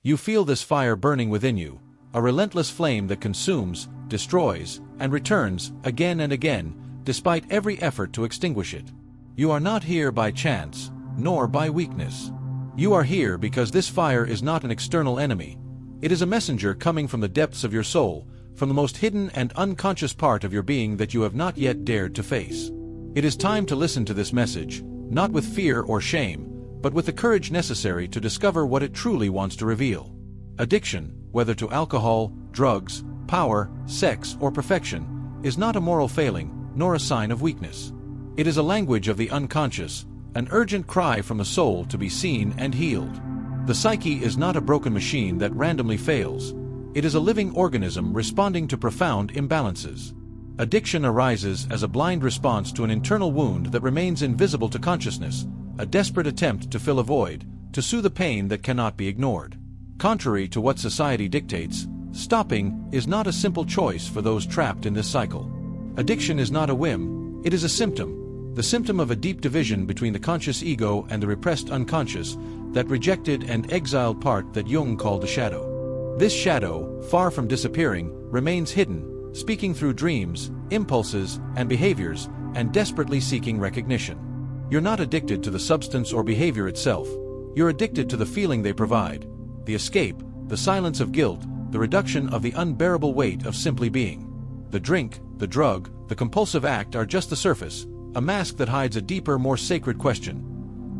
You feel this fire burning within you, a relentless flame that consumes, destroys, and returns again and again, despite every effort to extinguish it. You are not here by chance, nor by weakness. You are here because this fire is not an external enemy. It is a messenger coming from the depths of your soul, from the most hidden and unconscious part of your being that you have not yet dared to face. It is time to listen to this message, not with fear or shame, but with the courage necessary to discover what it truly wants to reveal. Addiction, whether to alcohol, drugs, power, sex, or perfection, is not a moral failing, nor a sign of weakness. It is a language of the unconscious, an urgent cry from the soul to be seen and healed. The psyche is not a broken machine that randomly fails. It is a living organism responding to profound imbalances. Addiction arises as a blind response to an internal wound that remains invisible to consciousness, a desperate attempt to fill a void, to soothe a pain that cannot be ignored. Contrary to what society dictates, stopping is not a simple choice for those trapped in this cycle. Addiction is not a whim, it is a symptom, the symptom of a deep division between the conscious ego and the repressed unconscious, that rejected and exiled part that Jung called the shadow. This shadow, far from disappearing, remains hidden, speaking through dreams, impulses, and behaviors, and desperately seeking recognition. You're not addicted to the substance or behavior itself. You're addicted to the feeling they provide, the escape, the silence of guilt, the reduction of the unbearable weight of simply being. The drink, the drug, the compulsive act are just the surface, a mask that hides a deeper, more sacred question.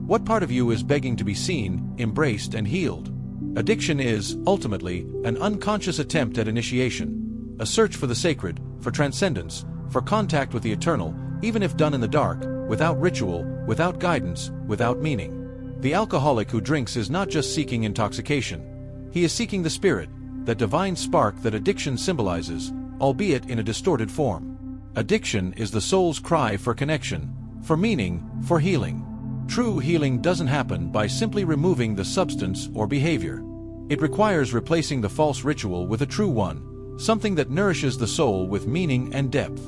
What part of you is begging to be seen, embraced, and healed? Addiction is, ultimately, an unconscious attempt at initiation, a search for the sacred, for transcendence, for contact with the eternal, even if done in the dark, without ritual, without guidance, without meaning. The alcoholic who drinks is not just seeking intoxication. He is seeking the spirit, that divine spark that addiction symbolizes, albeit in a distorted form. Addiction is the soul's cry for connection, for meaning, for healing. True healing doesn't happen by simply removing the substance or behavior. It requires replacing the false ritual with a true one, something that nourishes the soul with meaning and depth.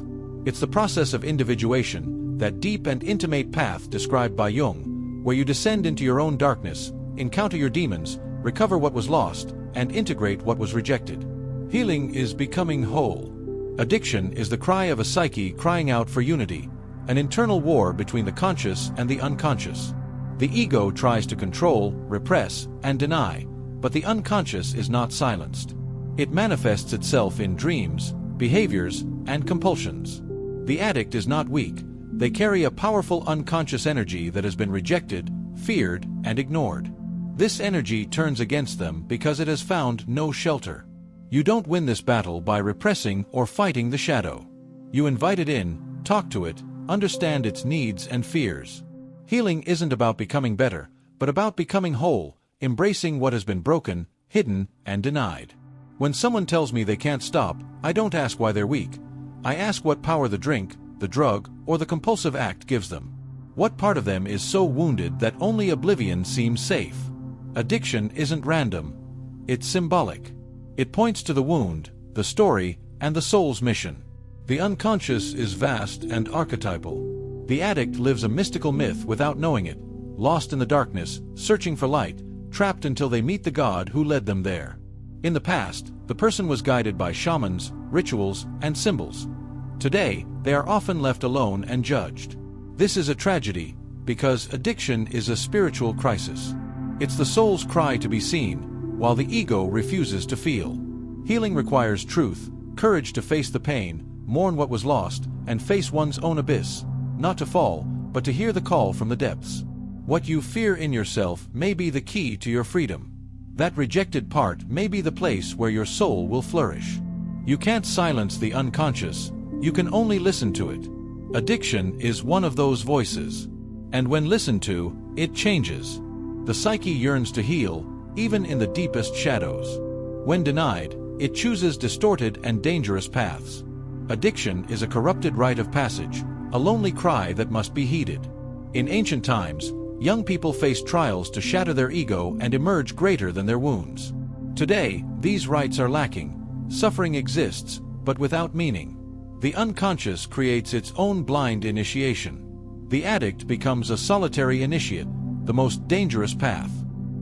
It's the process of individuation, that deep and intimate path described by Jung, where you descend into your own darkness, encounter your demons, recover what was lost, and integrate what was rejected. Healing is becoming whole. Addiction is the cry of a psyche crying out for unity, an internal war between the conscious and the unconscious. The ego tries to control, repress, and deny, but the unconscious is not silenced. It manifests itself in dreams, behaviors, and compulsions. The addict is not weak. They carry a powerful unconscious energy that has been rejected, feared, and ignored. This energy turns against them because it has found no shelter. You don't win this battle by repressing or fighting the shadow. You invite it in, talk to it, understand its needs and fears. Healing isn't about becoming better, but about becoming whole, embracing what has been broken, hidden, and denied. When someone tells me they can't stop, I don't ask why they're weak. I ask what power the drink, the drug, or the compulsive act gives them. What part of them is so wounded that only oblivion seems safe? Addiction isn't random. It's symbolic. It points to the wound, the story, and the soul's mission. The unconscious is vast and archetypal. The addict lives a mystical myth without knowing it, lost in the darkness, searching for light, trapped until they meet the God who led them there. In the past, the person was guided by shamans, rituals, and symbols. Today, they are often left alone and judged. This is a tragedy, because addiction is a spiritual crisis. It's the soul's cry to be seen, while the ego refuses to feel. Healing requires truth, courage to face the pain, mourn what was lost, and face one's own abyss, not to fall, but to hear the call from the depths. What you fear in yourself may be the key to your freedom. That rejected part may be the place where your soul will flourish. You can't silence the unconscious, you can only listen to it. Addiction is one of those voices. And when listened to, it changes. The psyche yearns to heal, even in the deepest shadows. When denied, it chooses distorted and dangerous paths. Addiction is a corrupted rite of passage, a lonely cry that must be heeded. In ancient times, young people faced trials to shatter their ego and emerge greater than their wounds. Today, these rites are lacking. Suffering exists, but without meaning. The unconscious creates its own blind initiation. The addict becomes a solitary initiate, the most dangerous path.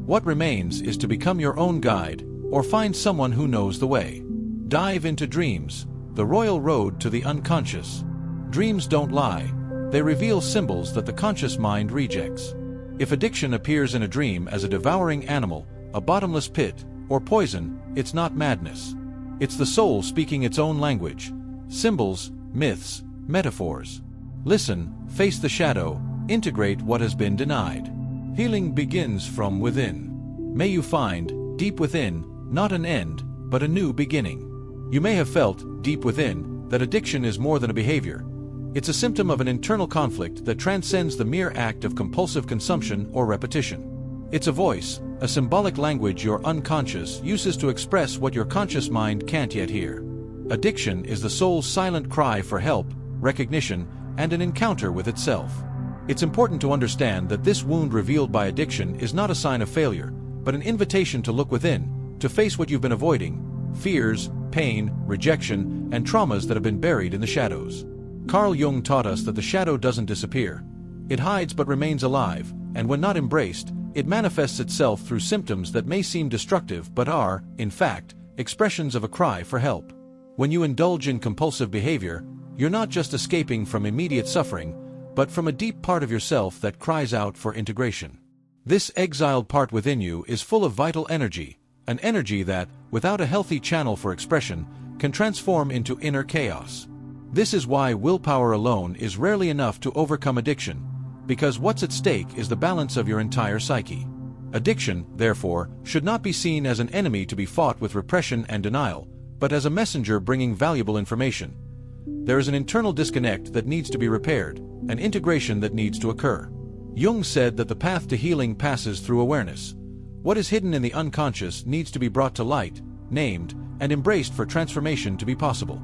What remains is to become your own guide, or find someone who knows the way. Dive into dreams, the royal road to the unconscious. Dreams don't lie. They reveal symbols that the conscious mind rejects. If addiction appears in a dream as a devouring animal, a bottomless pit, or poison, it's not madness. It's the soul speaking its own language. Symbols, myths, metaphors. Listen, face the shadow, integrate what has been denied. Healing begins from within. May you find, deep within, not an end, but a new beginning. You may have felt, deep within, that addiction is more than a behavior. It's a symptom of an internal conflict that transcends the mere act of compulsive consumption or repetition. It's a voice, a symbolic language your unconscious uses to express what your conscious mind can't yet hear. Addiction is the soul's silent cry for help, recognition, and an encounter with itself. It's important to understand that this wound revealed by addiction is not a sign of failure, but an invitation to look within, to face what you've been avoiding: fears, pain, rejection, and traumas that have been buried in the shadows. Carl Jung taught us that the shadow doesn't disappear. It hides but remains alive, and when not embraced, it manifests itself through symptoms that may seem destructive but are, in fact, expressions of a cry for help. When you indulge in compulsive behavior, you're not just escaping from immediate suffering, but from a deep part of yourself that cries out for integration. This exiled part within you is full of vital energy, an energy that, without a healthy channel for expression, can transform into inner chaos. This is why willpower alone is rarely enough to overcome addiction, because what's at stake is the balance of your entire psyche. Addiction, therefore, should not be seen as an enemy to be fought with repression and denial, but as a messenger bringing valuable information. There is an internal disconnect that needs to be repaired, an integration that needs to occur. Jung said that the path to healing passes through awareness. What is hidden in the unconscious needs to be brought to light, named, and embraced for transformation to be possible.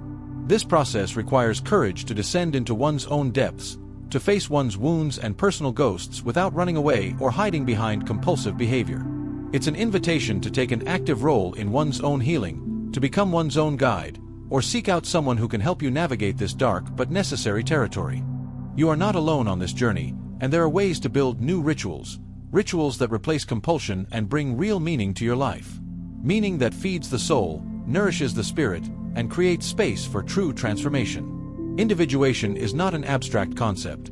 This process requires courage to descend into one's own depths, to face one's wounds and personal ghosts without running away or hiding behind compulsive behavior. It's an invitation to take an active role in one's own healing, to become one's own guide, or seek out someone who can help you navigate this dark but necessary territory. You are not alone on this journey, and there are ways to build new rituals that replace compulsion and bring real meaning to your life. Meaning that feeds the soul, nourishes the spirit, and creates space for true transformation. Individuation is not an abstract concept.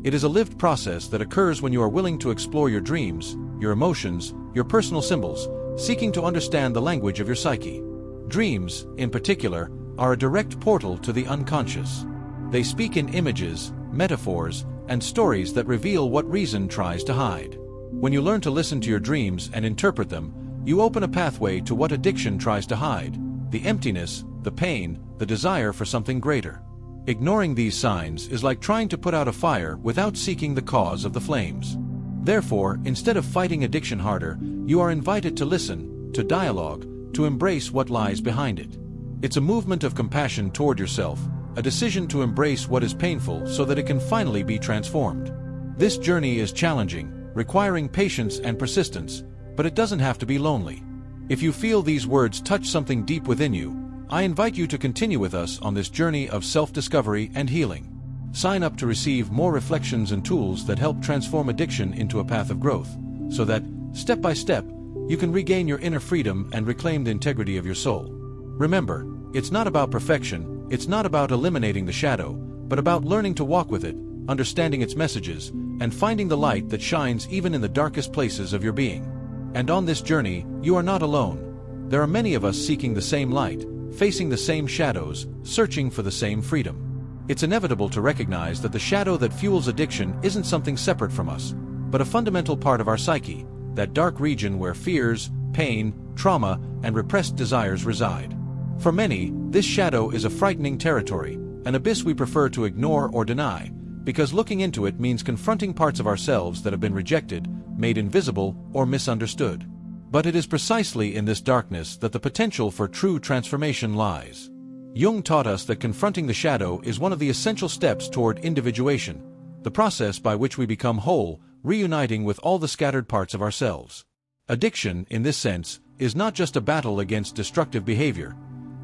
It is a lived process that occurs when you are willing to explore your dreams, your emotions, your personal symbols, seeking to understand the language of your psyche. Dreams, in particular, are a direct portal to the unconscious. They speak in images, metaphors, and stories that reveal what reason tries to hide. When you learn to listen to your dreams and interpret them, you open a pathway to what addiction tries to hide: the emptiness, the pain, the desire for something greater. Ignoring these signs is like trying to put out a fire without seeking the cause of the flames. Therefore, instead of fighting addiction harder, you are invited to listen, to dialogue, to embrace what lies behind it. It's a movement of compassion toward yourself, a decision to embrace what is painful so that it can finally be transformed. This journey is challenging, requiring patience and persistence, but it doesn't have to be lonely. If you feel these words touch something deep within you, I invite you to continue with us on this journey of self-discovery and healing. Sign up to receive more reflections and tools that help transform addiction into a path of growth, so that, step by step, you can regain your inner freedom and reclaim the integrity of your soul. Remember, it's not about perfection, it's not about eliminating the shadow, but about learning to walk with it, understanding its messages, and finding the light that shines even in the darkest places of your being. And on this journey, you are not alone. There are many of us seeking the same light, facing the same shadows, searching for the same freedom. It's inevitable to recognize that the shadow that fuels addiction isn't something separate from us, but a fundamental part of our psyche, that dark region where fears, pain, trauma, and repressed desires reside. For many, this shadow is a frightening territory, an abyss we prefer to ignore or deny, because looking into it means confronting parts of ourselves that have been rejected, made invisible, or misunderstood. But it is precisely in this darkness that the potential for true transformation lies. Jung taught us that confronting the shadow is one of the essential steps toward individuation, the process by which we become whole, reuniting with all the scattered parts of ourselves. Addiction, in this sense, is not just a battle against destructive behavior.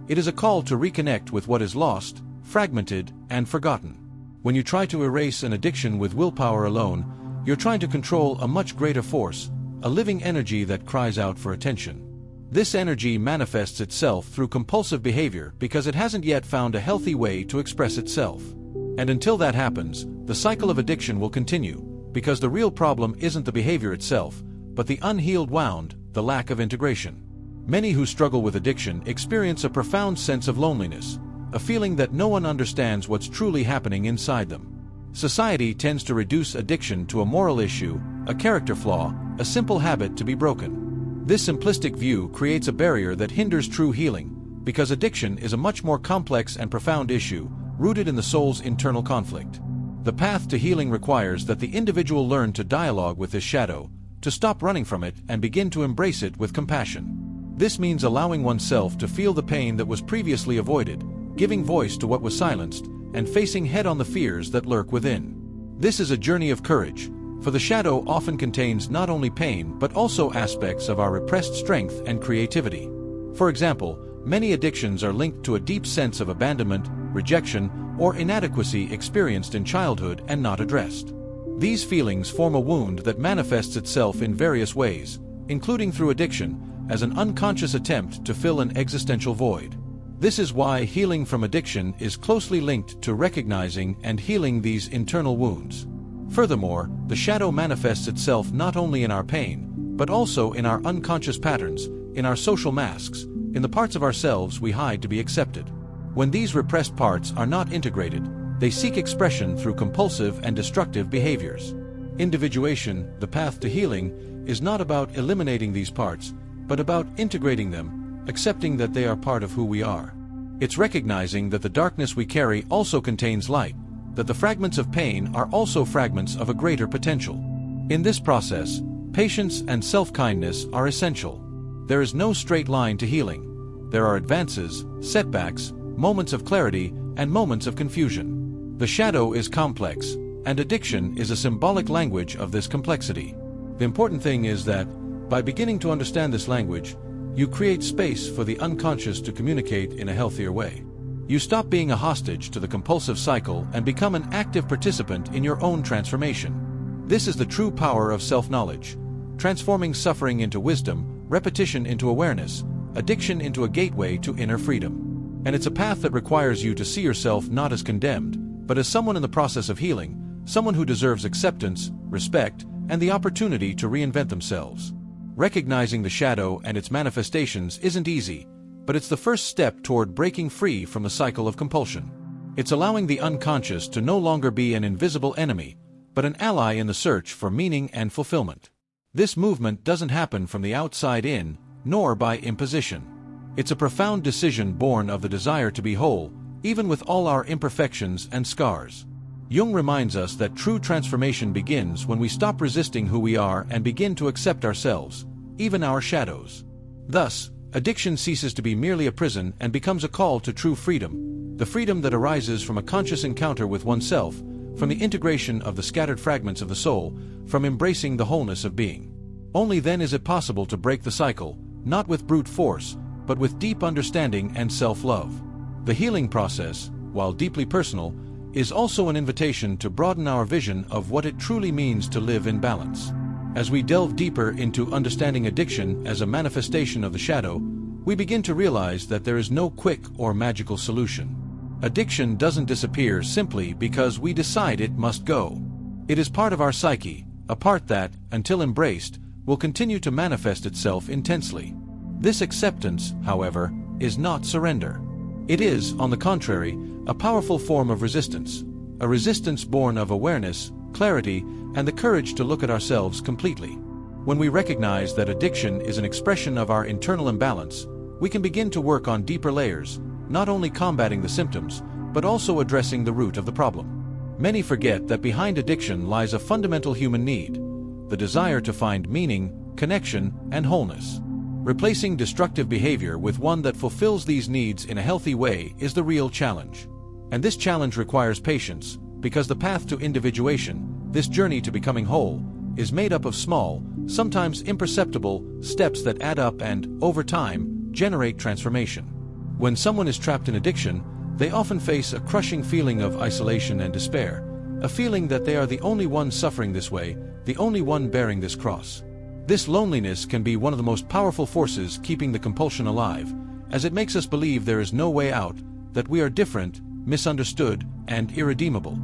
It is a call to reconnect with what is lost, fragmented, and forgotten. When you try to erase an addiction with willpower alone, you're trying to control a much greater force, a living energy that cries out for attention. This energy manifests itself through compulsive behavior because it hasn't yet found a healthy way to express itself. And until that happens, the cycle of addiction will continue, because the real problem isn't the behavior itself, but the unhealed wound, the lack of integration. Many who struggle with addiction experience a profound sense of loneliness, a feeling that no one understands what's truly happening inside them. Society tends to reduce addiction to a moral issue, a character flaw, a simple habit to be broken. This simplistic view creates a barrier that hinders true healing, because addiction is a much more complex and profound issue, rooted in the soul's internal conflict. The path to healing requires that the individual learn to dialogue with this shadow, to stop running from it and begin to embrace it with compassion. This means allowing oneself to feel the pain that was previously avoided, giving voice to what was silenced, and facing head-on the fears that lurk within. This is a journey of courage, for the shadow often contains not only pain but also aspects of our repressed strength and creativity. For example, many addictions are linked to a deep sense of abandonment, rejection, or inadequacy experienced in childhood and not addressed. These feelings form a wound that manifests itself in various ways, including through addiction, as an unconscious attempt to fill an existential void. This is why healing from addiction is closely linked to recognizing and healing these internal wounds. Furthermore, the shadow manifests itself not only in our pain, but also in our unconscious patterns, in our social masks, in the parts of ourselves we hide to be accepted. When these repressed parts are not integrated, they seek expression through compulsive and destructive behaviors. Individuation, the path to healing, is not about eliminating these parts, but about integrating them, accepting that they are part of who we are. It's recognizing that the darkness we carry also contains light, that the fragments of pain are also fragments of a greater potential. In this process, patience and self-kindness are essential. There is no straight line to healing. There are advances, setbacks, moments of clarity, and moments of confusion. The shadow is complex, and addiction is a symbolic language of this complexity. The important thing is that, by beginning to understand this language, you create space for the unconscious to communicate in a healthier way. You stop being a hostage to the compulsive cycle and become an active participant in your own transformation. This is the true power of self-knowledge, transforming suffering into wisdom, repetition into awareness, addiction into a gateway to inner freedom. And it's a path that requires you to see yourself not as condemned, but as someone in the process of healing, someone who deserves acceptance, respect, and the opportunity to reinvent themselves. Recognizing the shadow and its manifestations isn't easy, but it's the first step toward breaking free from the cycle of compulsion. It's allowing the unconscious to no longer be an invisible enemy, but an ally in the search for meaning and fulfillment. This movement doesn't happen from the outside in, nor by imposition. It's a profound decision born of the desire to be whole, even with all our imperfections and scars. Jung reminds us that true transformation begins when we stop resisting who we are and begin to accept ourselves, even our shadows. Thus, addiction ceases to be merely a prison and becomes a call to true freedom, the freedom that arises from a conscious encounter with oneself, from the integration of the scattered fragments of the soul, from embracing the wholeness of being. Only then is it possible to break the cycle, not with brute force, but with deep understanding and self-love. The healing process, while deeply personal, is also an invitation to broaden our vision of what it truly means to live in balance. As we delve deeper into understanding addiction as a manifestation of the shadow, we begin to realize that there is no quick or magical solution. Addiction doesn't disappear simply because we decide it must go. It is part of our psyche, a part that, until embraced, will continue to manifest itself intensely. This acceptance, however, is not surrender. It is, on the contrary, a powerful form of resistance, a resistance born of awareness, clarity, and the courage to look at ourselves completely. When we recognize that addiction is an expression of our internal imbalance, we can begin to work on deeper layers, not only combating the symptoms, but also addressing the root of the problem. Many forget that behind addiction lies a fundamental human need, the desire to find meaning, connection, and wholeness. Replacing destructive behavior with one that fulfills these needs in a healthy way is the real challenge. And this challenge requires patience, because the path to individuation, this journey to becoming whole, is made up of small, sometimes imperceptible, steps that add up and, over time, generate transformation. When someone is trapped in addiction, they often face a crushing feeling of isolation and despair, a feeling that they are the only one suffering this way, the only one bearing this cross. This loneliness can be one of the most powerful forces keeping the compulsion alive, as it makes us believe there is no way out, that we are different, misunderstood, and irredeemable.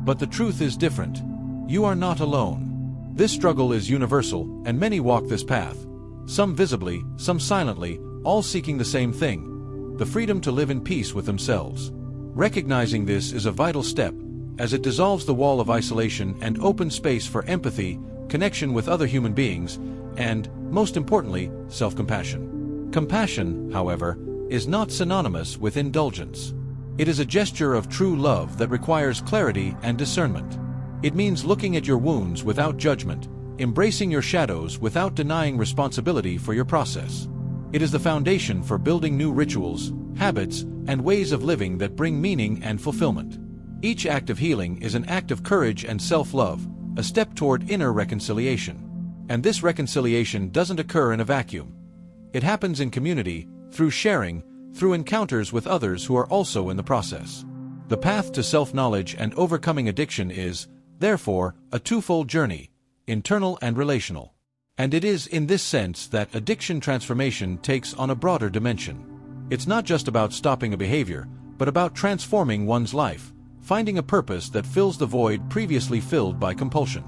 But the truth is different. You are not alone. This struggle is universal, and many walk this path. Some visibly, some silently, all seeking the same thing: the freedom to live in peace with themselves. Recognizing this is a vital step, as it dissolves the wall of isolation and opens space for empathy, connection with other human beings, and, most importantly, self-compassion. Compassion, however, is not synonymous with indulgence. It is a gesture of true love that requires clarity and discernment. It means looking at your wounds without judgment, embracing your shadows without denying responsibility for your process. It is the foundation for building new rituals, habits, and ways of living that bring meaning and fulfillment. Each act of healing is an act of courage and self-love, a step toward inner reconciliation. And this reconciliation doesn't occur in a vacuum. It happens in community, through sharing, through encounters with others who are also in the process. The path to self-knowledge and overcoming addiction is, therefore, a twofold journey, internal and relational. And it is in this sense that addiction transformation takes on a broader dimension. It's not just about stopping a behavior, but about transforming one's life, finding a purpose that fills the void previously filled by compulsion.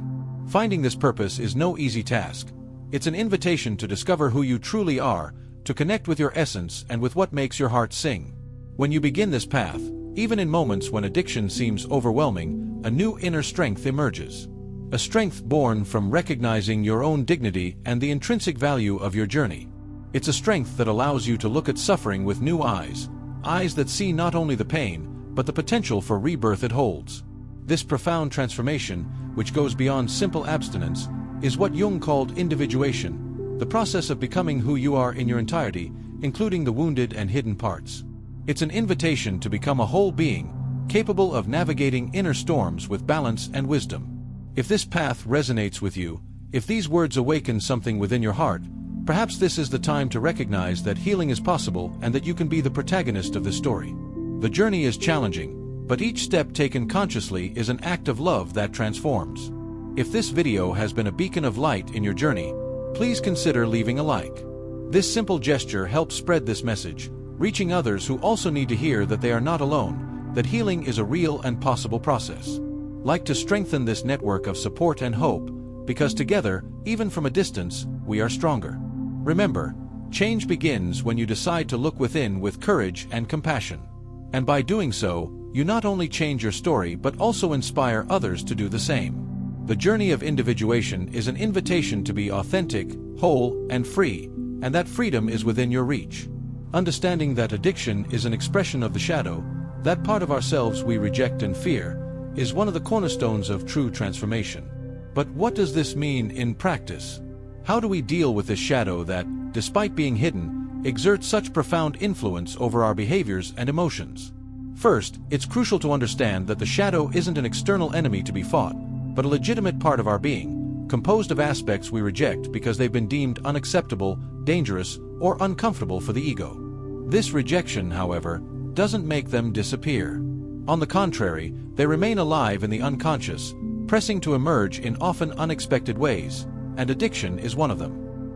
Finding this purpose is no easy task. It's an invitation to discover who you truly are, to connect with your essence and with what makes your heart sing. When you begin this path, even in moments when addiction seems overwhelming, a new inner strength emerges. A strength born from recognizing your own dignity and the intrinsic value of your journey. It's a strength that allows you to look at suffering with new eyes, eyes that see not only the pain, but the potential for rebirth it holds. This profound transformation, which goes beyond simple abstinence, is what Jung called individuation, the process of becoming who you are in your entirety, including the wounded and hidden parts. It's an invitation to become a whole being, capable of navigating inner storms with balance and wisdom. If this path resonates with you, if these words awaken something within your heart, perhaps this is the time to recognize that healing is possible and that you can be the protagonist of this story. The journey is challenging, but each step taken consciously is an act of love that transforms. If this video has been a beacon of light in your journey, please consider leaving a like. This simple gesture helps spread this message, reaching others who also need to hear that they are not alone, that healing is a real and possible process. Like to strengthen this network of support and hope, because together, even from a distance, we are stronger. Remember, change begins when you decide to look within with courage and compassion. And by doing so, you not only change your story but also inspire others to do the same. The journey of individuation is an invitation to be authentic, whole, and free, and that freedom is within your reach. Understanding that addiction is an expression of the shadow, that part of ourselves we reject and fear, is one of the cornerstones of true transformation. But what does this mean in practice? How do we deal with this shadow that, despite being hidden, exerts such profound influence over our behaviors and emotions? First, it's crucial to understand that the shadow isn't an external enemy to be fought, but a legitimate part of our being, composed of aspects we reject because they've been deemed unacceptable, dangerous, or uncomfortable for the ego. This rejection, however, doesn't make them disappear. On the contrary, they remain alive in the unconscious, pressing to emerge in often unexpected ways, and addiction is one of them.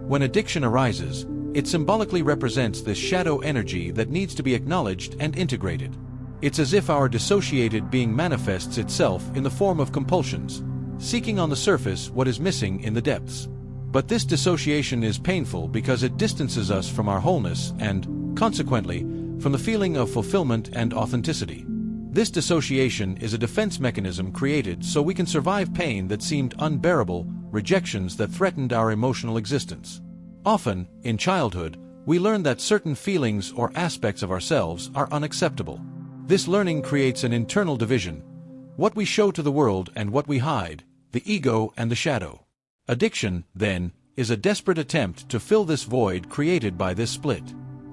When addiction arises, it symbolically represents this shadow energy that needs to be acknowledged and integrated. It's as if our dissociated being manifests itself in the form of compulsions, seeking on the surface what is missing in the depths. But this dissociation is painful because it distances us from our wholeness and, consequently, from the feeling of fulfillment and authenticity. This dissociation is a defense mechanism created so we can survive pain that seemed unbearable, rejections that threatened our emotional existence. Often, in childhood, we learn that certain feelings or aspects of ourselves are unacceptable. This learning creates an internal division: what we show to the world and what we hide, the ego and the shadow. Addiction, then, is a desperate attempt to fill this void created by this split.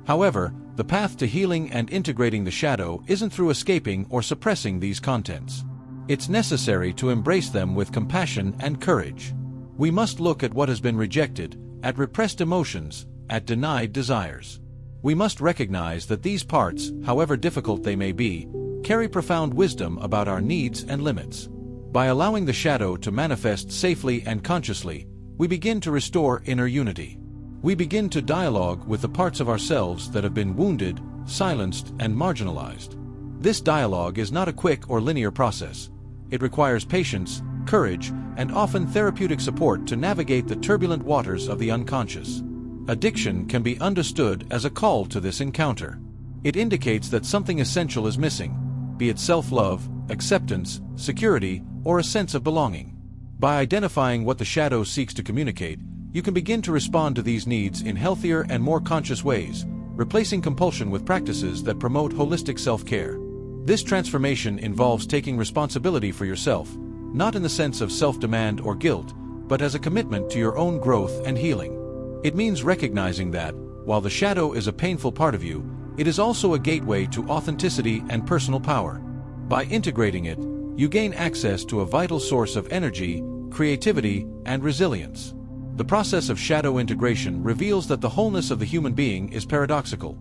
However, the path to healing and integrating the shadow isn't through escaping or suppressing these contents. It's necessary to embrace them with compassion and courage. We must look at what has been rejected, at repressed emotions, at denied desires. We must recognize that these parts, however difficult they may be, carry profound wisdom about our needs and limits. By allowing the shadow to manifest safely and consciously, we begin to restore inner unity. We begin to dialogue with the parts of ourselves that have been wounded, silenced, and marginalized. This dialogue is not a quick or linear process. It requires patience, courage, and often therapeutic support to navigate the turbulent waters of the unconscious. Addiction can be understood as a call to this encounter. It indicates that something essential is missing, be it self-love, acceptance, security, or a sense of belonging. By identifying what the shadow seeks to communicate, you can begin to respond to these needs in healthier and more conscious ways, replacing compulsion with practices that promote holistic self-care. This transformation involves taking responsibility for yourself, not in the sense of self-demand or guilt, but as a commitment to your own growth and healing. It means recognizing that, while the shadow is a painful part of you, it is also a gateway to authenticity and personal power. By integrating it, you gain access to a vital source of energy, creativity, and resilience. The process of shadow integration reveals that the wholeness of the human being is paradoxical.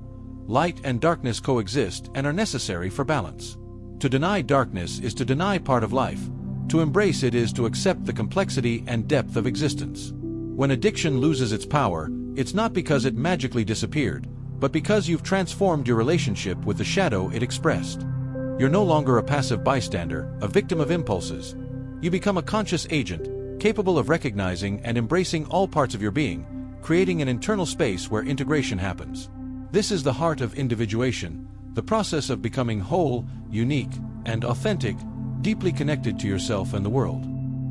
Light and darkness coexist and are necessary for balance. To deny darkness is to deny part of life. To embrace it is to accept the complexity and depth of existence. When addiction loses its power, it's not because it magically disappeared, but because you've transformed your relationship with the shadow it expressed. You're no longer a passive bystander, a victim of impulses. You become a conscious agent, capable of recognizing and embracing all parts of your being, creating an internal space where integration happens. This is the heart of individuation, the process of becoming whole, unique, and authentic, deeply connected to yourself and the world.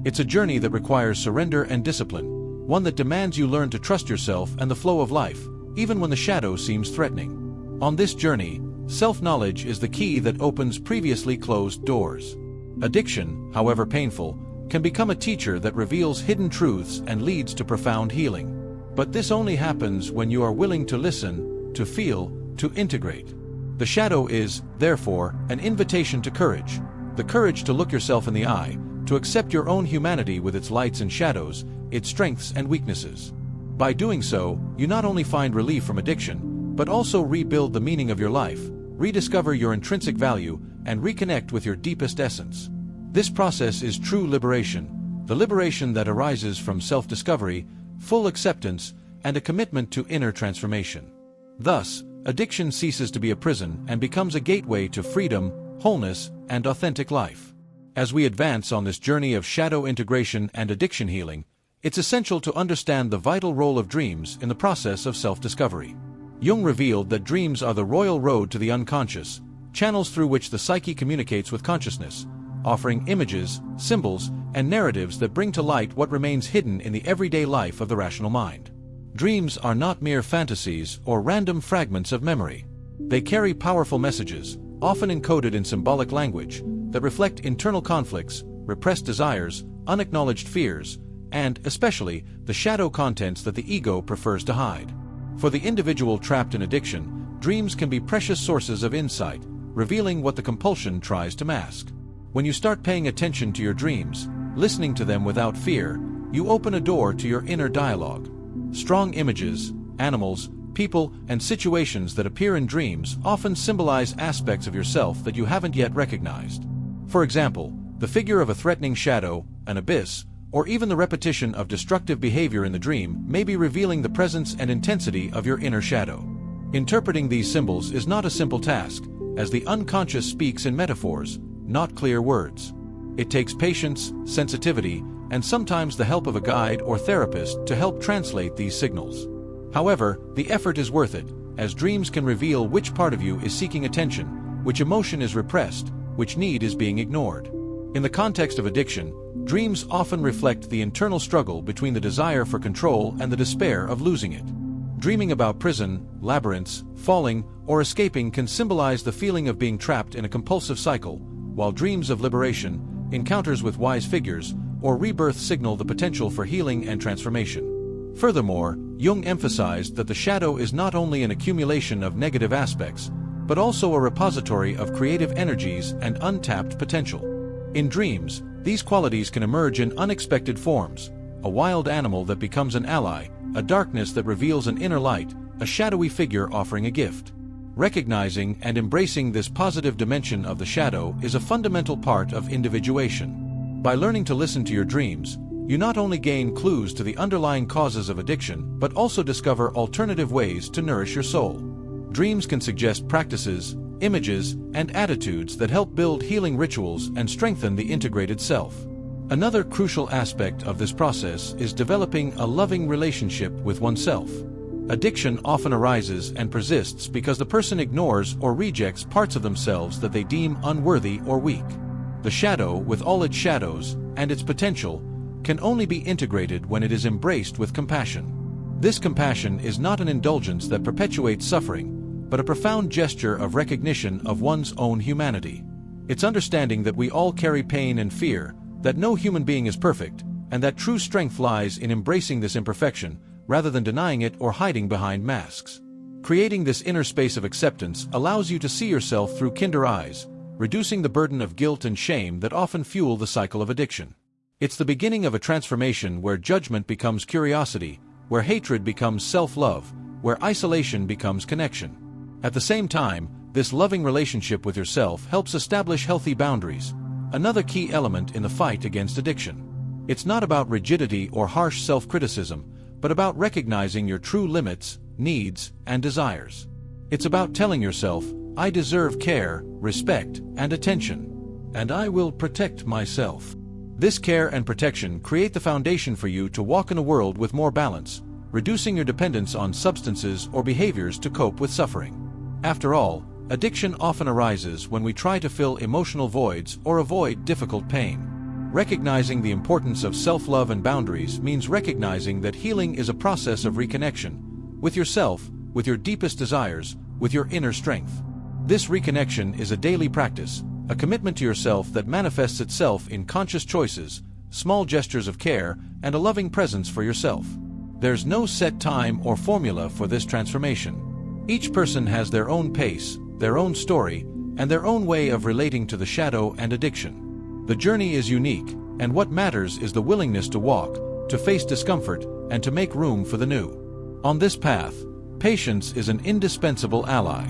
It's a journey that requires surrender and discipline, one that demands you learn to trust yourself and the flow of life, even when the shadow seems threatening. On this journey, self-knowledge is the key that opens previously closed doors. Addiction, however painful, can become a teacher that reveals hidden truths and leads to profound healing. But this only happens when you are willing to listen, to feel, to integrate. The shadow is, therefore, an invitation to courage. The courage to look yourself in the eye, to accept your own humanity with its lights and shadows, its strengths and weaknesses. By doing so, you not only find relief from addiction, but also rebuild the meaning of your life, rediscover your intrinsic value, and reconnect with your deepest essence. This process is true liberation, the liberation that arises from self-discovery, full acceptance, and a commitment to inner transformation. Thus, addiction ceases to be a prison and becomes a gateway to freedom, wholeness, and authentic life. As we advance on this journey of shadow integration and addiction healing, it's essential to understand the vital role of dreams in the process of self-discovery. Jung revealed that dreams are the royal road to the unconscious, channels through which the psyche communicates with consciousness, offering images, symbols, and narratives that bring to light what remains hidden in the everyday life of the rational mind. Dreams are not mere fantasies or random fragments of memory. They carry powerful messages, often encoded in symbolic language, that reflect internal conflicts, repressed desires, unacknowledged fears, and, especially, the shadow contents that the ego prefers to hide. For the individual trapped in addiction, dreams can be precious sources of insight, revealing what the compulsion tries to mask. When you start paying attention to your dreams, listening to them without fear, you open a door to your inner dialogue. Strong images, animals, people, and situations that appear in dreams often symbolize aspects of yourself that you haven't yet recognized. For example, the figure of a threatening shadow, an abyss, or even the repetition of destructive behavior in the dream may be revealing the presence and intensity of your inner shadow. Interpreting these symbols is not a simple task, as the unconscious speaks in metaphors, not clear words. It takes patience, sensitivity, and sometimes the help of a guide or therapist to help translate these signals. However, the effort is worth it, as dreams can reveal which part of you is seeking attention, which emotion is repressed, which need is being ignored. In the context of addiction, dreams often reflect the internal struggle between the desire for control and the despair of losing it. Dreaming about prison, labyrinths, falling, or escaping can symbolize the feeling of being trapped in a compulsive cycle, while dreams of liberation, encounters with wise figures, or rebirth signal the potential for healing and transformation. Furthermore, Jung emphasized that the shadow is not only an accumulation of negative aspects, but also a repository of creative energies and untapped potential. In dreams, these qualities can emerge in unexpected forms: a wild animal that becomes an ally, a darkness that reveals an inner light, a shadowy figure offering a gift. Recognizing and embracing this positive dimension of the shadow is a fundamental part of individuation. By learning to listen to your dreams, You not only gain clues to the underlying causes of addiction, but also discover alternative ways to nourish your soul. Dreams can suggest practices, images, and attitudes that help build healing rituals and strengthen the integrated self. Another crucial aspect of this process is developing a loving relationship with oneself. Addiction often arises and persists because the person ignores or rejects parts of themselves that they deem unworthy or weak. The shadow, with all its shadows and its potential, can only be integrated when it is embraced with compassion. This compassion is not an indulgence that perpetuates suffering, but a profound gesture of recognition of one's own humanity. It's understanding that we all carry pain and fear, that no human being is perfect, and that true strength lies in embracing this imperfection, rather than denying it or hiding behind masks. Creating this inner space of acceptance allows you to see yourself through kinder eyes, reducing the burden of guilt and shame that often fuel the cycle of addiction. It's the beginning of a transformation where judgment becomes curiosity, where hatred becomes self-love, where isolation becomes connection. At the same time, this loving relationship with yourself helps establish healthy boundaries, another key element in the fight against addiction. It's not about rigidity or harsh self-criticism, but about recognizing your true limits, needs, and desires. It's about telling yourself, I deserve care, respect, and attention, and I will protect myself. This care and protection create the foundation for you to walk in a world with more balance, reducing your dependence on substances or behaviors to cope with suffering. After all, addiction often arises when we try to fill emotional voids or avoid difficult pain. Recognizing the importance of self-love and boundaries means recognizing that healing is a process of reconnection with yourself, with your deepest desires, with your inner strength. This reconnection is a daily practice, a commitment to yourself that manifests itself in conscious choices, small gestures of care, and a loving presence for yourself. There's no set time or formula for this transformation. Each person has their own pace, their own story, and their own way of relating to the shadow and addiction. The journey is unique, and what matters is the willingness to walk, to face discomfort, and to make room for the new. On this path, patience is an indispensable ally.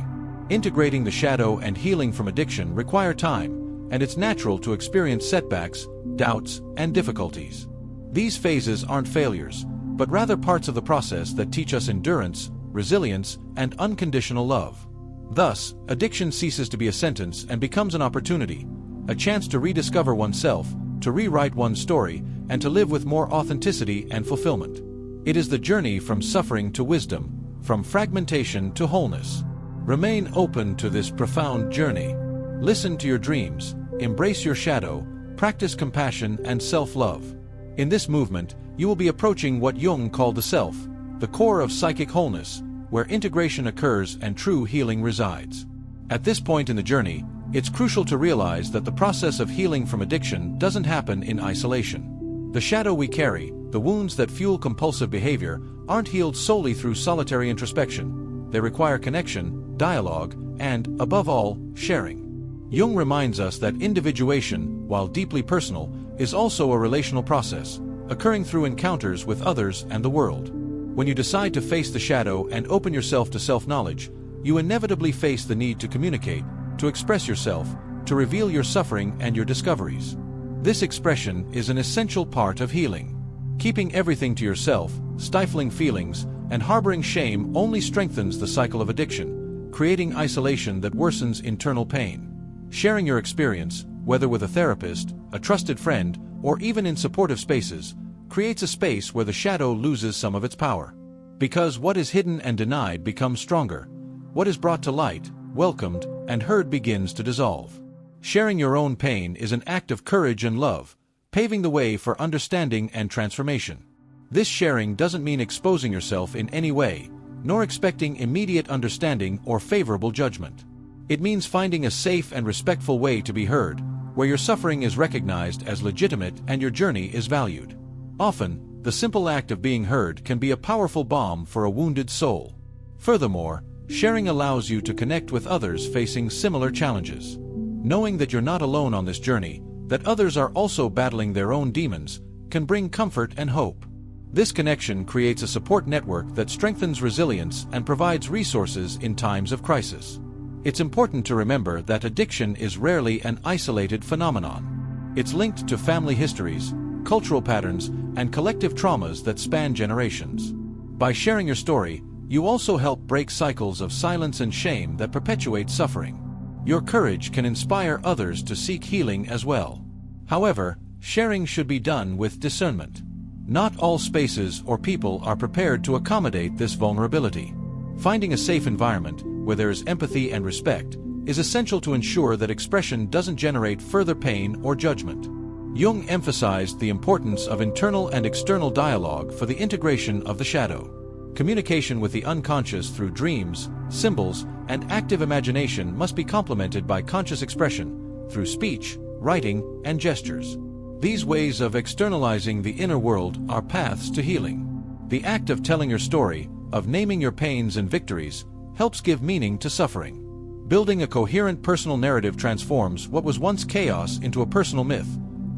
Integrating the shadow and healing from addiction require time, and it's natural to experience setbacks, doubts, and difficulties. These phases aren't failures, but rather parts of the process that teach us endurance, resilience, and unconditional love. Thus, addiction ceases to be a sentence and becomes an opportunity, a chance to rediscover oneself, to rewrite one's story, and to live with more authenticity and fulfillment. It is the journey from suffering to wisdom, from fragmentation to wholeness. Remain open to this profound journey. Listen to your dreams, embrace your shadow, practice compassion and self-love. In this movement, you will be approaching what Jung called the self, the core of psychic wholeness, where integration occurs and true healing resides. At this point in the journey, it's crucial to realize that the process of healing from addiction doesn't happen in isolation. The shadow we carry, the wounds that fuel compulsive behavior, aren't healed solely through solitary introspection. They require connection, dialogue, and, above all, sharing. Jung reminds us that individuation, while deeply personal, is also a relational process, occurring through encounters with others and the world. When you decide to face the shadow and open yourself to self-knowledge, you inevitably face the need to communicate, to express yourself, to reveal your suffering and your discoveries. This expression is an essential part of healing. Keeping everything to yourself, stifling feelings, and harboring shame only strengthens the cycle of addiction, creating isolation that worsens internal pain. Sharing your experience, whether with a therapist, a trusted friend, or even in supportive spaces, creates a space where the shadow loses some of its power. Because what is hidden and denied becomes stronger. What is brought to light, welcomed, and heard begins to dissolve. Sharing your own pain is an act of courage and love, paving the way for understanding and transformation. This sharing doesn't mean exposing yourself in any way, nor expecting immediate understanding or favorable judgment. It means finding a safe and respectful way to be heard, where your suffering is recognized as legitimate and your journey is valued. Often, the simple act of being heard can be a powerful balm for a wounded soul. Furthermore, sharing allows you to connect with others facing similar challenges. Knowing that you're not alone on this journey, that others are also battling their own demons, can bring comfort and hope. This connection creates a support network that strengthens resilience and provides resources in times of crisis. It's important to remember that addiction is rarely an isolated phenomenon. It's linked to family histories, cultural patterns, and collective traumas that span generations. By sharing your story, you also help break cycles of silence and shame that perpetuate suffering. Your courage can inspire others to seek healing as well. However, sharing should be done with discernment. Not all spaces or people are prepared to accommodate this vulnerability. Finding a safe environment, where there is empathy and respect, is essential to ensure that expression doesn't generate further pain or judgment. Jung emphasized the importance of internal and external dialogue for the integration of the shadow. Communication with the unconscious through dreams, symbols, and active imagination must be complemented by conscious expression through speech, writing, and gestures. These ways of externalizing the inner world are paths to healing. The act of telling your story, of naming your pains and victories, helps give meaning to suffering. Building a coherent personal narrative transforms what was once chaos into a personal myth,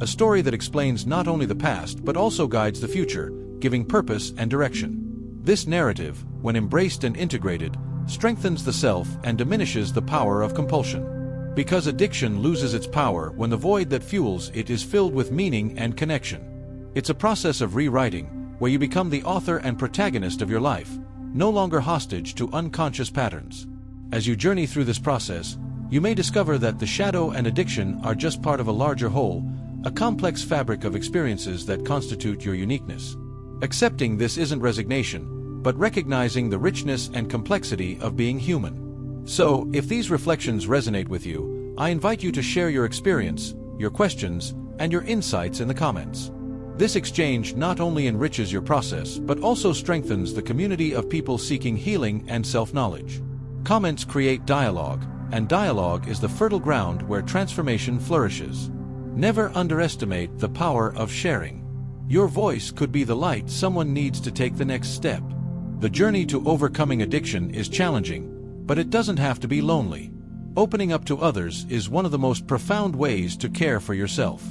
a story that explains not only the past but also guides the future, giving purpose and direction. This narrative, when embraced and integrated, strengthens the self and diminishes the power of compulsion. Because addiction loses its power when the void that fuels it is filled with meaning and connection. It's a process of rewriting, where you become the author and protagonist of your life, no longer hostage to unconscious patterns. As you journey through this process, you may discover that the shadow and addiction are just part of a larger whole, a complex fabric of experiences that constitute your uniqueness. Accepting this isn't resignation, but recognizing the richness and complexity of being human. So, if these reflections resonate with you, I invite you to share your experience, your questions, and your insights in the comments. This exchange not only enriches your process but also strengthens the community of people seeking healing and self-knowledge. Comments create dialogue, and dialogue is the fertile ground where transformation flourishes. Never underestimate the power of sharing. Your voice could be the light someone needs to take the next step. The journey to overcoming addiction is challenging, but it doesn't have to be lonely. Opening up to others is one of the most profound ways to care for yourself.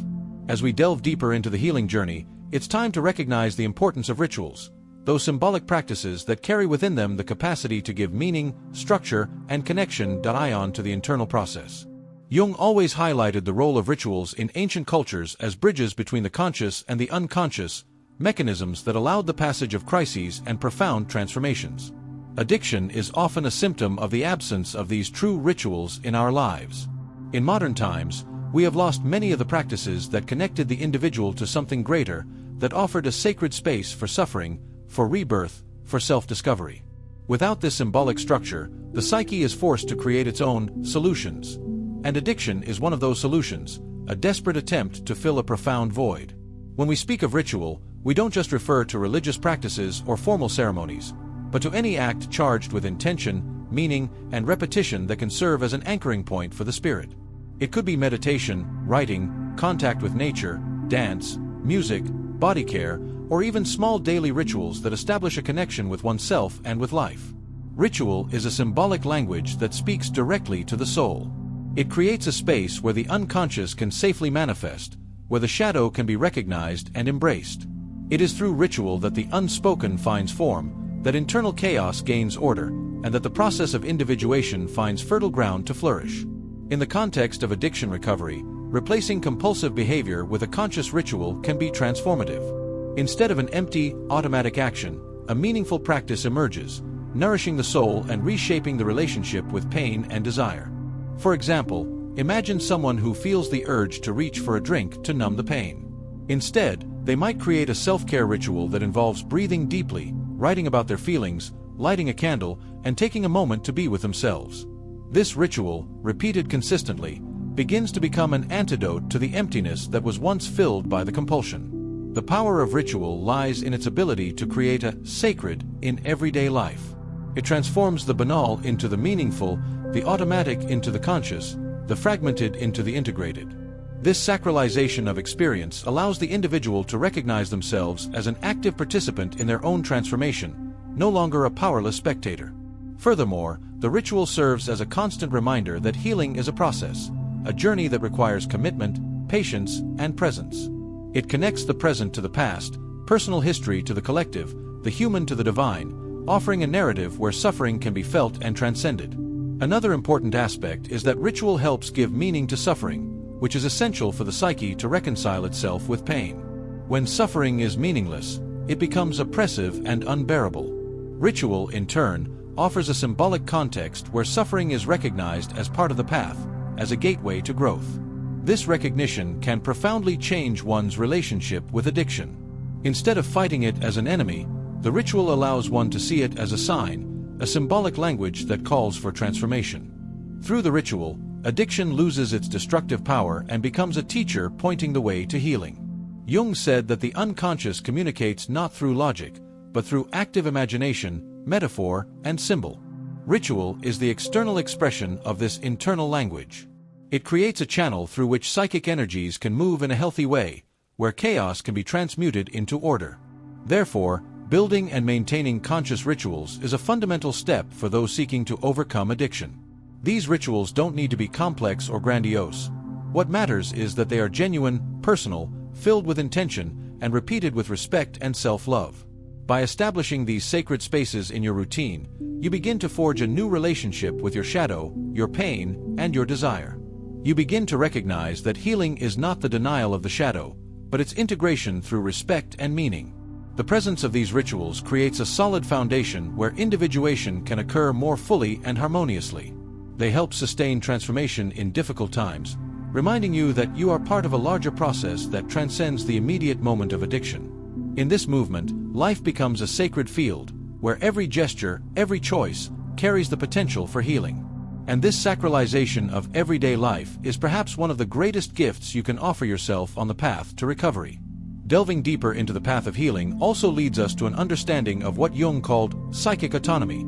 As we delve deeper into the healing journey, it's time to recognize the importance of rituals, those symbolic practices that carry within them the capacity to give meaning, structure, and connection to the internal process. Jung always highlighted the role of rituals in ancient cultures as bridges between the conscious and the unconscious, mechanisms that allowed the passage of crises and profound transformations. Addiction is often a symptom of the absence of these true rituals in our lives. In modern times, we have lost many of the practices that connected the individual to something greater, that offered a sacred space for suffering, for rebirth, for self-discovery. Without this symbolic structure, the psyche is forced to create its own solutions. And addiction is one of those solutions, a desperate attempt to fill a profound void. When we speak of ritual, we don't just refer to religious practices or formal ceremonies, but to any act charged with intention, meaning, and repetition that can serve as an anchoring point for the spirit. It could be meditation, writing, contact with nature, dance, music, body care, or even small daily rituals that establish a connection with oneself and with life. Ritual is a symbolic language that speaks directly to the soul. It creates a space where the unconscious can safely manifest, where the shadow can be recognized and embraced. It is through ritual that the unspoken finds form, that internal chaos gains order, and that the process of individuation finds fertile ground to flourish. In the context of addiction recovery, replacing compulsive behavior with a conscious ritual can be transformative. Instead of an empty, automatic action, a meaningful practice emerges, nourishing the soul and reshaping the relationship with pain and desire. For example, imagine someone who feels the urge to reach for a drink to numb the pain. Instead, they might create a self-care ritual that involves breathing deeply, writing about their feelings, lighting a candle, and taking a moment to be with themselves. This ritual, repeated consistently, begins to become an antidote to the emptiness that was once filled by the compulsion. The power of ritual lies in its ability to create a sacred in everyday life. It transforms the banal into the meaningful, the automatic into the conscious, the fragmented into the integrated. This sacralization of experience allows the individual to recognize themselves as an active participant in their own transformation, no longer a powerless spectator. Furthermore, the ritual serves as a constant reminder that healing is a process, a journey that requires commitment, patience, and presence. It connects the present to the past, personal history to the collective, the human to the divine, offering a narrative where suffering can be felt and transcended. Another important aspect is that ritual helps give meaning to suffering, which is essential for the psyche to reconcile itself with pain. When suffering is meaningless, it becomes oppressive and unbearable. Ritual, in turn, offers a symbolic context where suffering is recognized as part of the path, as a gateway to growth. This recognition can profoundly change one's relationship with addiction. Instead of fighting it as an enemy, the ritual allows one to see it as a sign, a symbolic language that calls for transformation. Through the ritual, addiction loses its destructive power and becomes a teacher pointing the way to healing. Jung said that the unconscious communicates not through logic, but through active imagination, metaphor, and symbol. Ritual is the external expression of this internal language. It creates a channel through which psychic energies can move in a healthy way, where chaos can be transmuted into order. Therefore, building and maintaining conscious rituals is a fundamental step for those seeking to overcome addiction. These rituals don't need to be complex or grandiose. What matters is that they are genuine, personal, filled with intention, and repeated with respect and self-love. By establishing these sacred spaces in your routine, you begin to forge a new relationship with your shadow, your pain, and your desire. You begin to recognize that healing is not the denial of the shadow, but its integration through respect and meaning. The presence of these rituals creates a solid foundation where individuation can occur more fully and harmoniously. They help sustain transformation in difficult times, reminding you that you are part of a larger process that transcends the immediate moment of addiction. In this movement, life becomes a sacred field, where every gesture, every choice, carries the potential for healing. And this sacralization of everyday life is perhaps one of the greatest gifts you can offer yourself on the path to recovery. Delving deeper into the path of healing also leads us to an understanding of what Jung called psychic autonomy,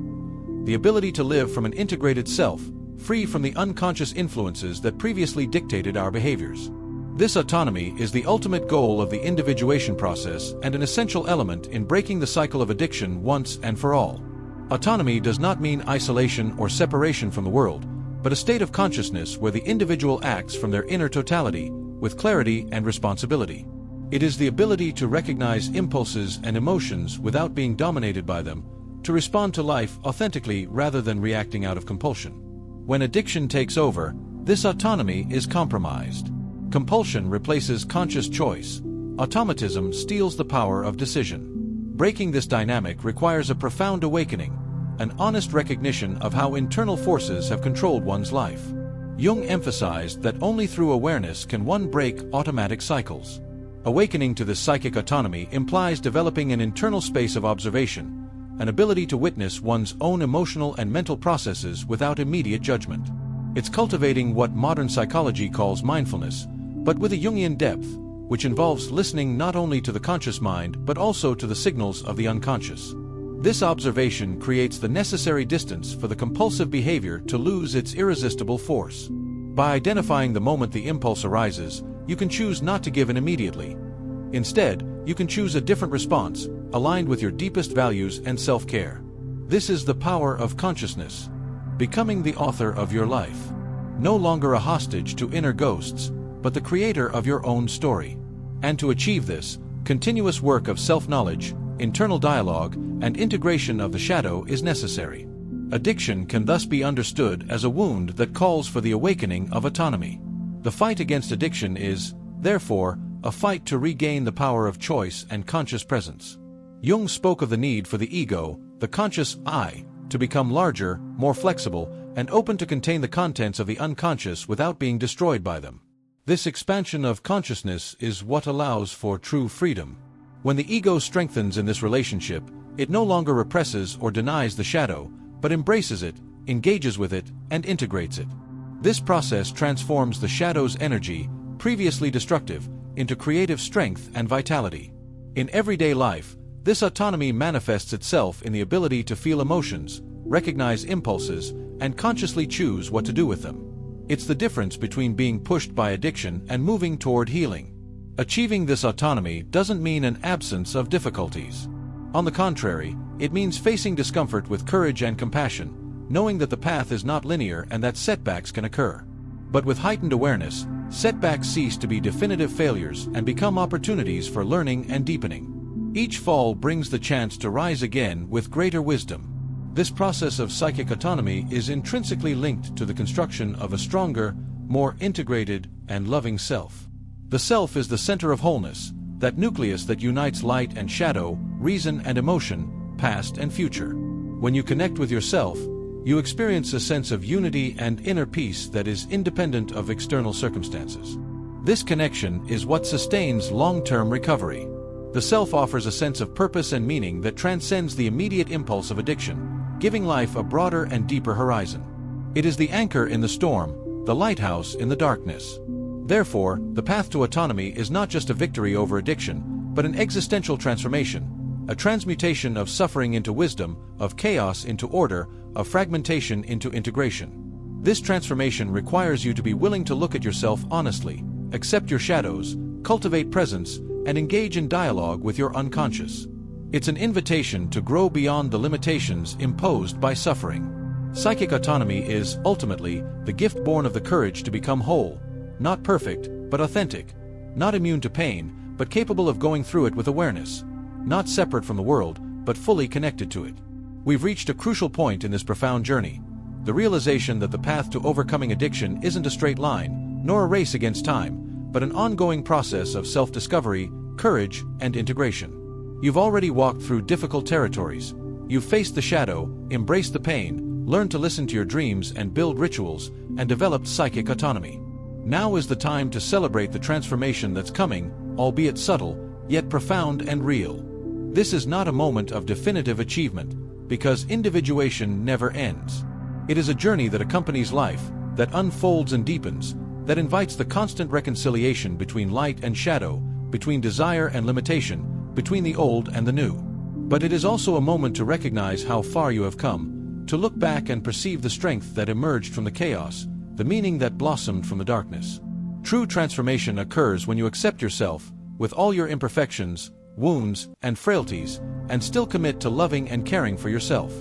the ability to live from an integrated self, free from the unconscious influences that previously dictated our behaviors. This autonomy is the ultimate goal of the individuation process and an essential element in breaking the cycle of addiction once and for all. Autonomy does not mean isolation or separation from the world, but a state of consciousness where the individual acts from their inner totality, with clarity and responsibility. It is the ability to recognize impulses and emotions without being dominated by them, to respond to life authentically rather than reacting out of compulsion. When addiction takes over, this autonomy is compromised. Compulsion replaces conscious choice. Automatism steals the power of decision. Breaking this dynamic requires a profound awakening, an honest recognition of how internal forces have controlled one's life. Jung emphasized that only through awareness can one break automatic cycles. Awakening to this psychic autonomy implies developing an internal space of observation, an ability to witness one's own emotional and mental processes without immediate judgment. It's cultivating what modern psychology calls mindfulness, but with a Jungian depth, which involves listening not only to the conscious mind but also to the signals of the unconscious. This observation creates the necessary distance for the compulsive behavior to lose its irresistible force. By identifying the moment the impulse arises, you can choose not to give in immediately. Instead, you can choose a different response, aligned with your deepest values and self-care. This is the power of consciousness, becoming the author of your life. No longer a hostage to inner ghosts, but the creator of your own story. And to achieve this, continuous work of self-knowledge, internal dialogue, and integration of the shadow is necessary. Addiction can thus be understood as a wound that calls for the awakening of autonomy. The fight against addiction is, therefore, a fight to regain the power of choice and conscious presence. Jung spoke of the need for the ego, the conscious I, to become larger, more flexible, and open to contain the contents of the unconscious without being destroyed by them. This expansion of consciousness is what allows for true freedom. When the ego strengthens in this relationship, it no longer represses or denies the shadow, but embraces it, engages with it, and integrates it. This process transforms the shadow's energy, previously destructive, into creative strength and vitality. In everyday life, this autonomy manifests itself in the ability to feel emotions, recognize impulses, and consciously choose what to do with them. It's the difference between being pushed by addiction and moving toward healing. Achieving this autonomy doesn't mean an absence of difficulties. On the contrary, it means facing discomfort with courage and compassion, knowing that the path is not linear and that setbacks can occur. But with heightened awareness, setbacks cease to be definitive failures and become opportunities for learning and deepening. Each fall brings the chance to rise again with greater wisdom. This process of psychic autonomy is intrinsically linked to the construction of a stronger, more integrated, and loving self. The self is the center of wholeness, that nucleus that unites light and shadow, reason and emotion, past and future. When you connect with yourself, you experience a sense of unity and inner peace that is independent of external circumstances. This connection is what sustains long-term recovery. The self offers a sense of purpose and meaning that transcends the immediate impulse of addiction, giving life a broader and deeper horizon. It is the anchor in the storm, the lighthouse in the darkness. Therefore, the path to autonomy is not just a victory over addiction, but an existential transformation, a transmutation of suffering into wisdom, of chaos into order, of fragmentation into integration. This transformation requires you to be willing to look at yourself honestly, accept your shadows, cultivate presence, and engage in dialogue with your unconscious. It's an invitation to grow beyond the limitations imposed by suffering. Psychic autonomy is, ultimately, the gift born of the courage to become whole, not perfect, but authentic, not immune to pain, but capable of going through it with awareness, not separate from the world, but fully connected to it. We've reached a crucial point in this profound journey, the realization that the path to overcoming addiction isn't a straight line, nor a race against time, but an ongoing process of self-discovery, courage, and integration. You've already walked through difficult territories. You've faced the shadow, embraced the pain, learned to listen to your dreams and build rituals, and developed psychic autonomy. Now is the time to celebrate the transformation that's coming, albeit subtle, yet profound and real. This is not a moment of definitive achievement, because individuation never ends. It is a journey that accompanies life, that unfolds and deepens, that invites the constant reconciliation between light and shadow, between desire and limitation, between the old and the new. But it is also a moment to recognize how far you have come, to look back and perceive the strength that emerged from the chaos, the meaning that blossomed from the darkness. True transformation occurs when you accept yourself, with all your imperfections, wounds, and frailties, and still commit to loving and caring for yourself.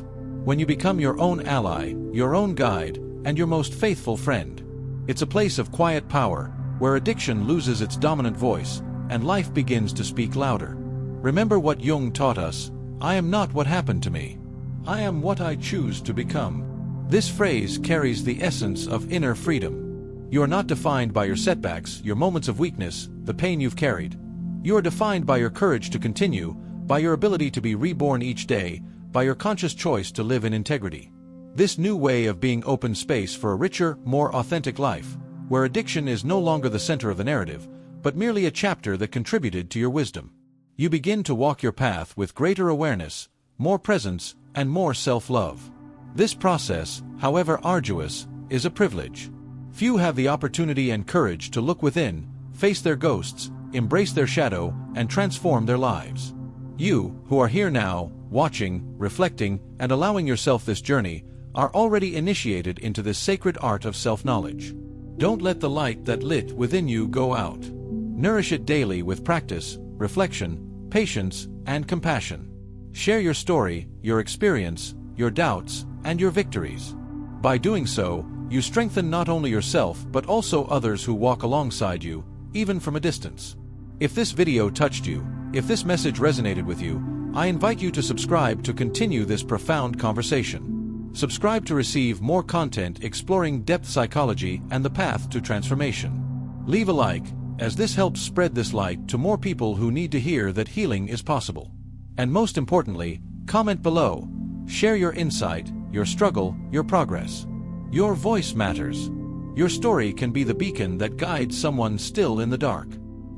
When you become your own ally, your own guide, and your most faithful friend. It's a place of quiet power, where addiction loses its dominant voice, and life begins to speak louder. Remember what Jung taught us: I am not what happened to me. I am what I choose to become. This phrase carries the essence of inner freedom. You are not defined by your setbacks, your moments of weakness, the pain you've carried. You are defined by your courage to continue, by your ability to be reborn each day, by your conscious choice to live in integrity. This new way of being opens space for a richer, more authentic life, where addiction is no longer the center of the narrative, but merely a chapter that contributed to your wisdom. You begin to walk your path with greater awareness, more presence, and more self-love. This process, however arduous, is a privilege. Few have the opportunity and courage to look within, face their ghosts, embrace their shadow, and transform their lives. You, who are here now, watching, reflecting, and allowing yourself this journey, are already initiated into this sacred art of self-knowledge. Don't let the light that lit within you go out. Nourish it daily with practice, reflection, patience, and compassion. Share your story, your experience, your doubts, and your victories. By doing so, you strengthen not only yourself but also others who walk alongside you, even from a distance. If this video touched you, if this message resonated with you, I invite you to subscribe to continue this profound conversation. Subscribe to receive more content exploring depth psychology and the path to transformation. Leave a like, as this helps spread this light to more people who need to hear that healing is possible. And most importantly, comment below. Share your insight, your struggle, your progress. Your voice matters. Your story can be the beacon that guides someone still in the dark.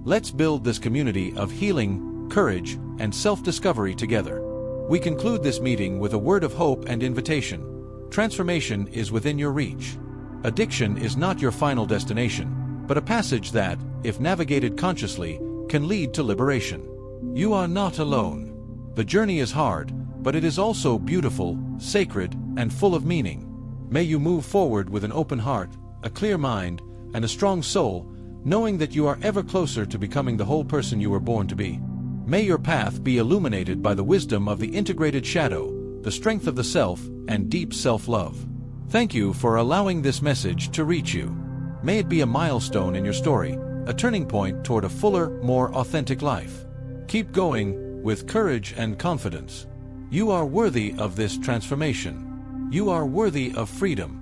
Let's build this community of healing, courage, and self-discovery together. We conclude this meeting with a word of hope and invitation. Transformation is within your reach. Addiction is not your final destination, but a passage that, if navigated consciously, can lead to liberation. You are not alone. The journey is hard, but it is also beautiful, sacred, and full of meaning. May you move forward with an open heart, a clear mind, and a strong soul, knowing that you are ever closer to becoming the whole person you were born to be. May your path be illuminated by the wisdom of the integrated shadow, the strength of the self, and deep self-love. Thank you for allowing this message to reach you. May it be a milestone in your story, a turning point toward a fuller, more authentic life. Keep going, with courage and confidence. You are worthy of this transformation. You are worthy of freedom.